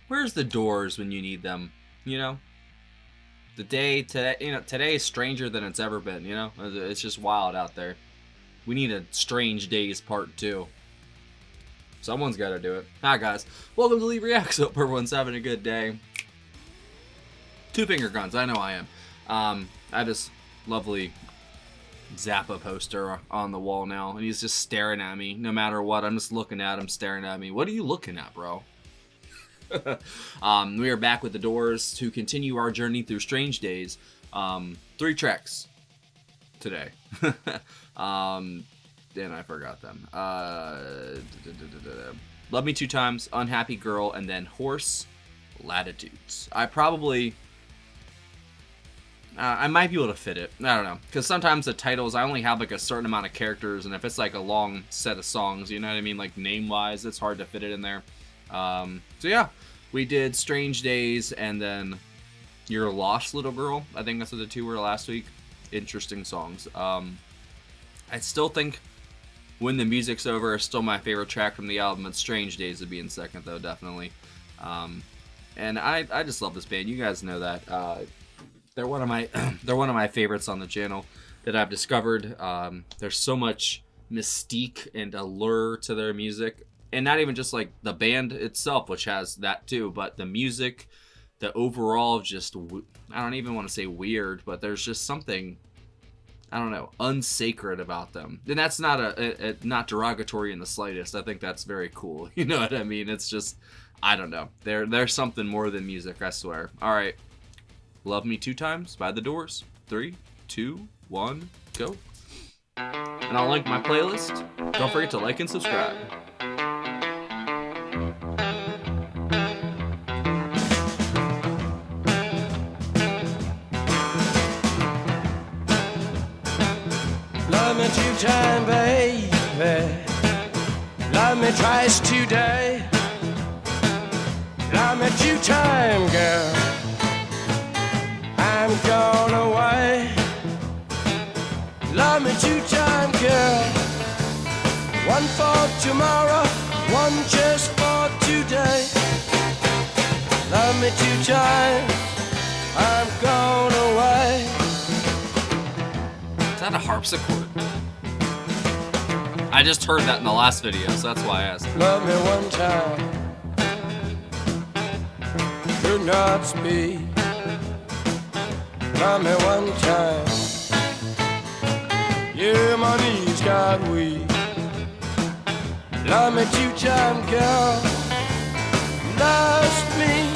Where's the Doors when you need them? You know, the day today. You know, today is stranger than it's ever been. You know, it's just wild out there. We need a Strange Days Part 2. Someone's got to do it. Hi guys, welcome to Lee Reacts. Hope everyone's having a good day. Two finger guns. I know I am. I have this lovely Zappa poster on the wall now, and he's just staring at me. No matter what, I'm just looking at him, staring at me. What are you looking at, bro? We are back with the Doors to continue our journey through Strange Days. 3 tracks today. And I forgot them. Love Me Two Times, Unhappy Girl, and then Horse, Latitudes. I might be able to fit it. I don't know. Because sometimes the titles, I only have like a certain amount of characters, and if it's like a long set of songs, you know what I mean? Like name-wise, it's hard to fit it in there. So yeah, we did Strange Days, and then Your Lost Little Girl. I think that's what the 2 were last week. Interesting songs. I still think When the Music's Over is still my favorite track from the album. It's Strange Days would be in second, though, definitely. And I just love this band. You guys know that. They're one of my favorites on the channel that I've discovered. There's so much mystique and allure to their music, and not even just like the band itself, which has that too, but the music, the overall just, I don't even want to say weird, but there's just something, I don't know, unsacred about them. And that's not not derogatory in the slightest. I think that's very cool. You know what I mean? It's just, I don't know. There's something more than music, I swear. All right. Love Me Two Times by The Doors. 3, 2, 1, go. And I'll link my playlist. Don't forget to like and subscribe. Love me 2 times, baby. Love me twice today. Love me 2 times, girl. I'm gone away. Love me 2 times, girl. 1 for tomorrow, 1 just for today. Love me 2 times, I'm gone away. Is that a harpsichord? I just heard that in the last video, so that's why I asked. Love me 1 time, could not speak. Love me 1 time, yeah, my knees got weak. Love me 2 times, girl. Lost me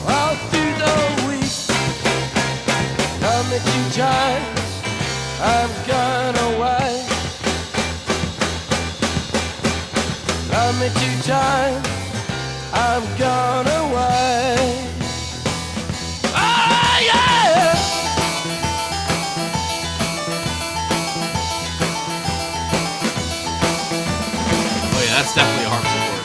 all through the week. Love me 2 times, I've gone away. Love me 2 times, I've gone away. Oh yeah! Oh yeah, that's definitely a harpsichord.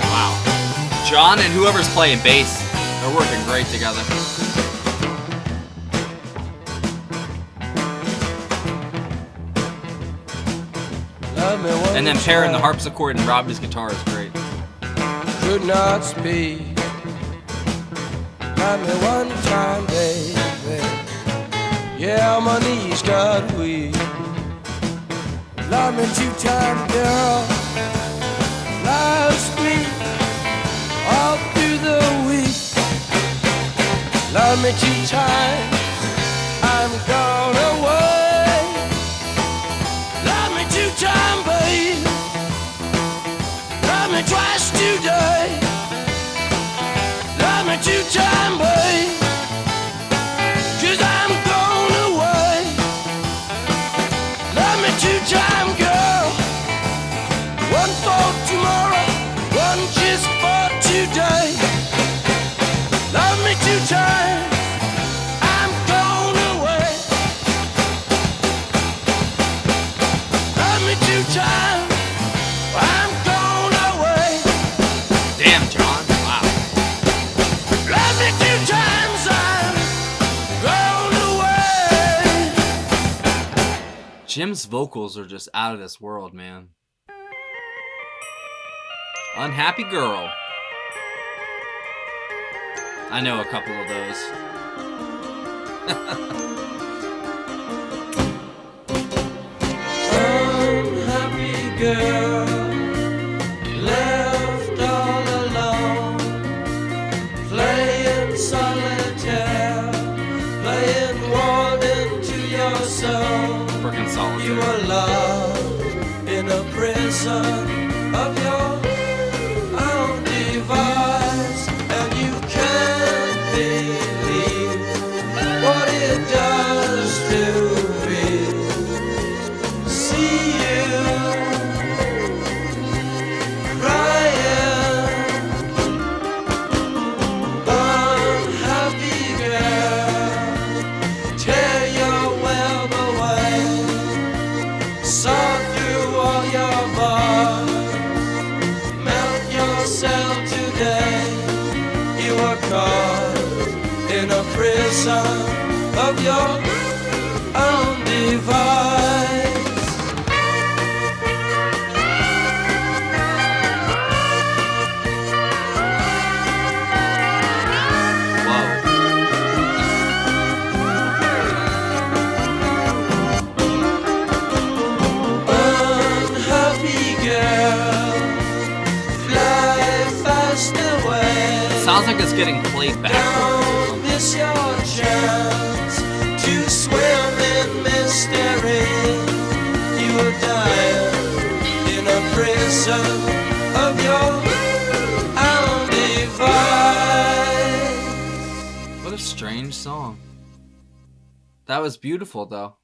Wow. John and whoever's playing bass, they're working great together. And then pairing the harpsichord and Robbie's guitar is great. Could not speak. Love me 1 time, baby. Yeah, my knees got weak. Love me 2 times, girl. Lost me all through the week. Love me 2 times, I'm gone away. Love me 2 times, babe. Love me twice today. Love me 2 times, babe. 'Cause I'm gone away. Love me 2 times, girl. 1 for tomorrow, 1 just for today. Love me 2 times, I'm gone away. Love me 2 times, I'm gone away. Damn, John. Wow. Love me 2 times, Jim's vocals are just out of this world, man. Unhappy Girl. I know a couple of those. Unhappy girl, left all alone, playing solitaire, playing one into your soul. Freaking solitaire. You are locked in a prison of your own device, and you can't believe what it does to me. See you crying, unhappy girl, tear your web away, saw through all your bars, melt yourself today. You are caught in a prison of your own device. Whoa. Unhappy girl, fly fast away. Sounds like it's getting played backwards. Don't miss your chance to swim in mystery. You are dying in a prison of your own device. What a strange song. That was beautiful, though.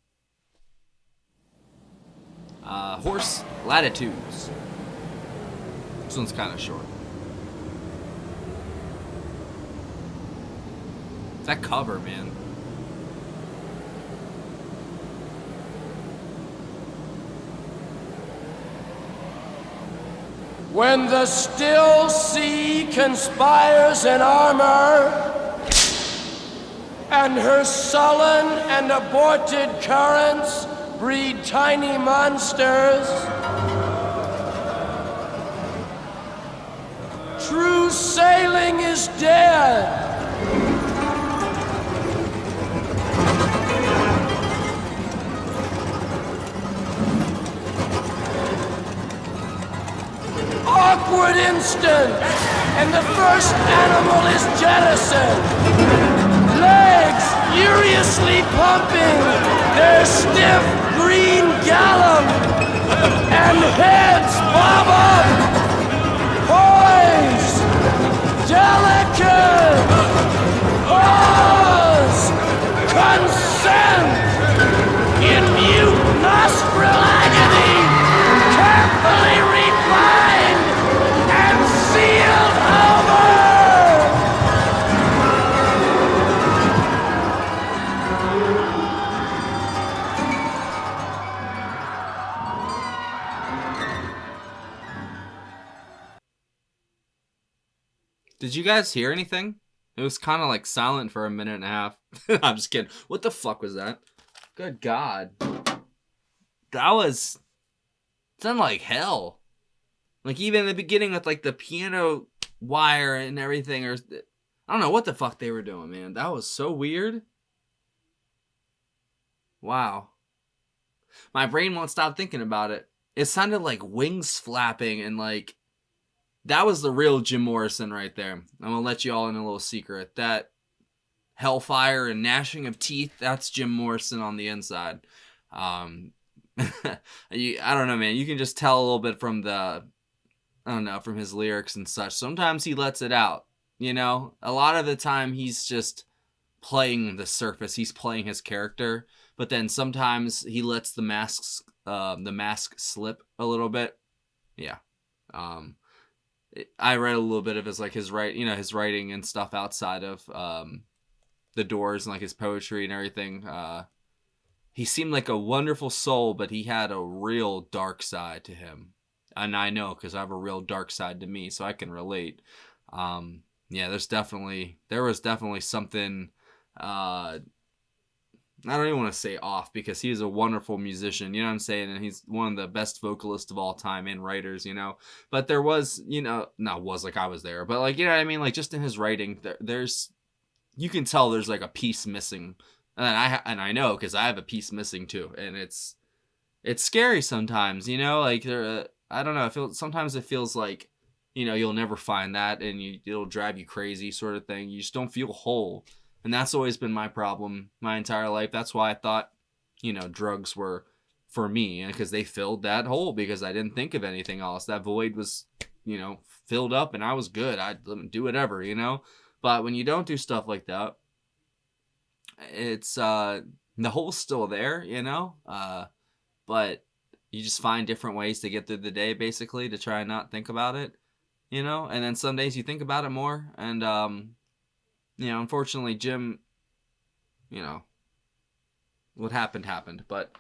Horse, Latitudes. This one's kind of short. That cover, man. When the still sea conspires in armor, and her sullen and aborted currents breed tiny monsters, true sailing is dead. Awkward instant, and the first animal is jettisoned. Legs furiously pumping their stiff green gallop, and heads bob up, poised, delicate, pause, consent, in mute nostril agony, carefully refined and sealed over. Did you guys hear anything? It was kind of like silent for a minute and a half. I'm just kidding. What the fuck was that? Good God. That was... sounded like hell. Like even in the beginning with like the piano wire and everything. Or I don't know what the fuck they were doing, man. That was so weird. Wow. My brain won't stop thinking about it. It sounded like wings flapping and like... that was the real Jim Morrison right there. I'm going to let you all in a little secret. That hellfire and gnashing of teeth, that's Jim Morrison on the inside. I don't know, man. You can just tell a little bit from from his lyrics and such. Sometimes he lets it out, you know? A lot of the time he's just playing the surface. He's playing his character. But then sometimes he lets the mask slip a little bit. Yeah. I read a little bit of his writing and stuff outside of The Doors and like his poetry and everything. He seemed like a wonderful soul, but he had a real dark side to him. And I know because I have a real dark side to me, so I can relate. Yeah, there was definitely something I don't even want to say off, because he is a wonderful musician, you know what I'm saying? And he's one of the best vocalists of all time and writers, you know? But there was, you know, not was like I was there, but like, you know what I mean? Like just in his writing, there's, you can tell there's like a piece missing. And I know, because I have a piece missing too. And it's scary sometimes, you know, like I don't know. Sometimes it feels like, you know, you'll never find that, and it'll drive you crazy, sort of thing. You just don't feel whole. And that's always been my problem my entire life. That's why I thought, you know, drugs were for me, because they filled that hole, because I didn't think of anything else. That void was, you know, filled up, and I was good. I'd do whatever, you know. But when you don't do stuff like that, it's the hole's still there, you know. But you just find different ways to get through the day, basically, to try and not think about it, you know. And then some days you think about it more. And you know, unfortunately, Jim, you know, what happened. But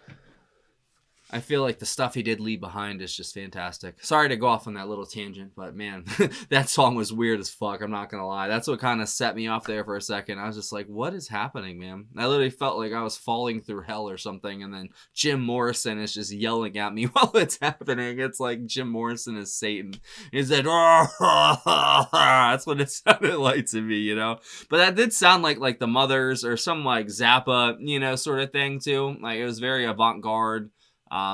I feel like the stuff he did leave behind is just fantastic. Sorry to go off on that little tangent, but man, that song was weird as fuck. I'm not gonna lie. That's what kind of set me off there for a second. I was just like, what is happening, man? I literally felt like I was falling through hell or something, and then Jim Morrison is just yelling at me while it's happening. It's like Jim Morrison is Satan. He said, that's what it sounded like to me, you know? But that did sound like the Mothers or some like Zappa, you know, sort of thing too. Like it was very avant-garde.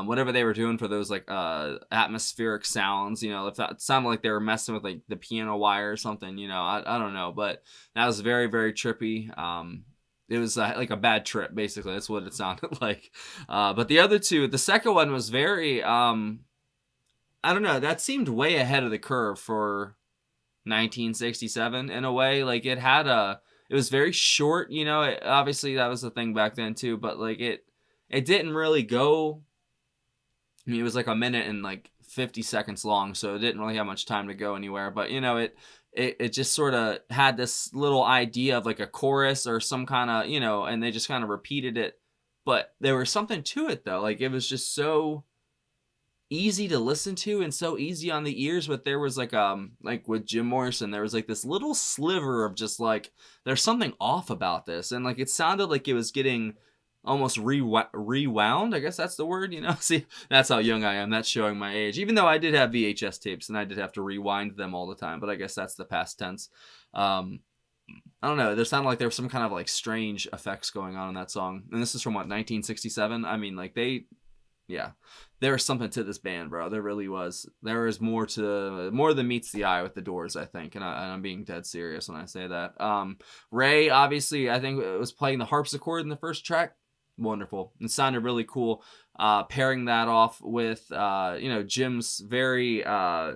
Whatever they were doing for those like atmospheric sounds, you know, if that sounded like they were messing with like the piano wire or something, you know, I don't know, but that was very, very trippy. It was like a bad trip, basically. That's what it sounded like. But the other two, the second one was very, I don't know, that seemed way ahead of the curve for 1967 in a way. Like it was very short, you know. Obviously that was the thing back then too, but like it didn't really go. I mean, it was like a minute and like 50 seconds long, so it didn't really have much time to go anywhere. But you know, it just sort of had this little idea of like a chorus or some kind of, you know, and they just kind of repeated it. But there was something to it though. Like it was just so easy to listen to and so easy on the ears. But there was like with Jim Morrison, there was like this little sliver of just like there's something off about this, and like it sounded like it was getting almost rewound. I guess that's the word, you know. See, that's how young I am. That's showing my age. Even though I did have VHS tapes and I did have to rewind them all the time, but I guess that's the past tense. I don't know. There sounded like there was some kind of like strange effects going on in that song. And this is from what, 1967? I mean, like yeah, there was something to this band, bro. There really was. There is more than meets the eye with the Doors, I think. And I'm being dead serious when I say that. Ray, obviously, I think it was playing the harpsichord in the first track. Wonderful. It sounded really cool. Pairing that off with, you know, Jim's very, I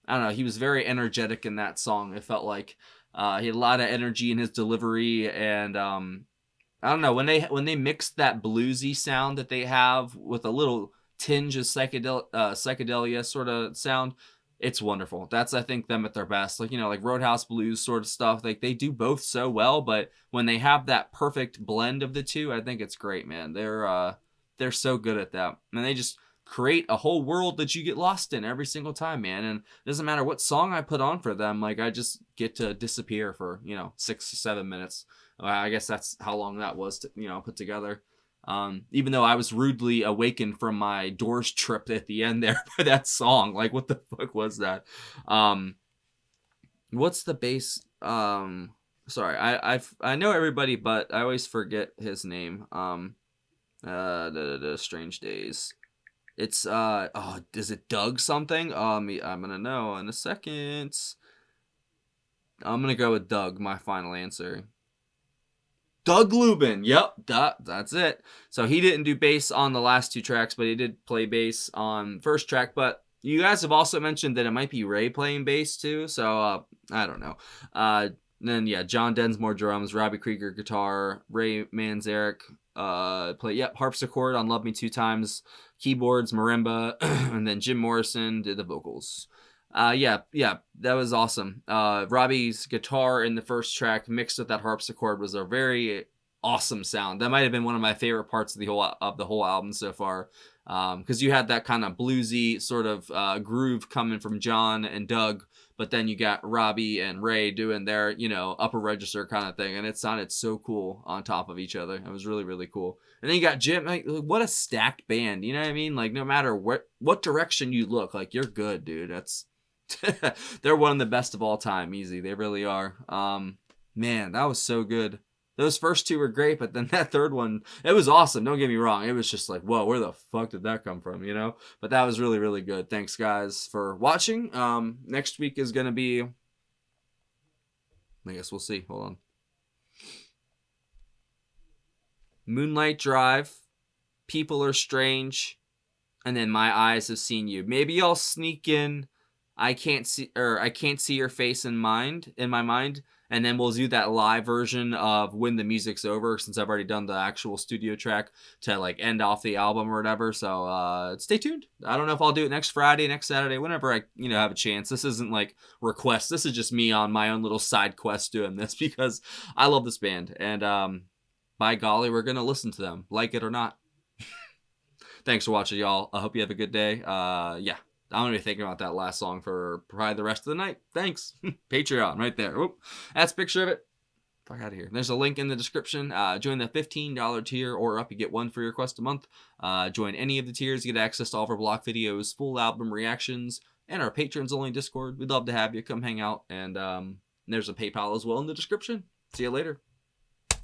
don't know, he was very energetic in that song. It felt like he had a lot of energy in his delivery, and I don't know, when they mixed that bluesy sound that they have with a little tinge of psychedelia sort of sound, it's wonderful. That's, I think, them at their best. Like, you know, like Roadhouse Blues sort of stuff. Like, they do both so well, but when they have that perfect blend of the two, I think it's great, man. They're so good at that. And they just create a whole world that you get lost in every single time, man. And it doesn't matter what song I put on for them. Like, I just get to disappear for, you know, 6 or 7 minutes. I guess that's how long that was to, you know, put together. Even though I was rudely awakened from my Doors trip at the end there by that song. Like, what the fuck was that? What's the bass? Sorry, I know everybody, but I always forget his name. Strange Days. It's, is it Doug something? I'm gonna know in a second. I'm gonna go with Doug, my final answer. Doug Lubin. Yep, that's it. So he didn't do bass on the last 2 tracks, but he did play bass on first track. But you guys have also mentioned that it might be Ray playing bass too. So I don't know. Then yeah, John Densmore drums, Robbie Krieger guitar, Ray Manzarek harpsichord on Love Me Two Times, keyboards, marimba, and then Jim Morrison did the vocals. Yeah, that was awesome. Robbie's guitar in the first track mixed with that harpsichord was a very awesome sound. That might have been one of my favorite parts of the whole album so far. Because you had that kind of bluesy sort of groove coming from John and Doug, but then you got Robbie and Ray doing their, you know, upper register kind of thing, and it sounded so cool on top of each other. It was really, really cool. And then you got Jim. Like, what a stacked band, you know what I mean? Like, no matter what direction you look, like, you're good, dude. That's they're one of the best of all time, easy. They really are. Man, that was so good. Those first two were great, but then that third one, it was awesome. Don't get me wrong. It was just like, whoa, where the fuck did that come from, you know? But that was really, really good. Thanks, guys, for watching. Next week is going to be, I guess we'll see. Hold on. Moonlight Drive, People Are Strange, and then My Eyes Have Seen You. Maybe I'll sneak in I Can't See Your Face in my mind. And then we'll do that live version of When the Music's Over, since I've already done the actual studio track to like end off the album or whatever. So stay tuned. I don't know if I'll do it next Friday, next Saturday, whenever I have a chance. This isn't like requests. This is just me on my own little side quest doing this because I love this band. And by golly, we're gonna listen to them, like it or not. Thanks for watching, y'all. I hope you have a good day. Yeah. I'm going to be thinking about that last song for probably the rest of the night. Thanks. Patreon right there. Oop. That's a picture of it. Fuck out of here. There's a link in the description. Join the $15 tier or up. You get one free request a month. Join any of the tiers. You get access to all of our block videos, full album reactions, and our patrons only Discord. We'd love to have you. Come hang out. And there's a PayPal as well in the description. See you later.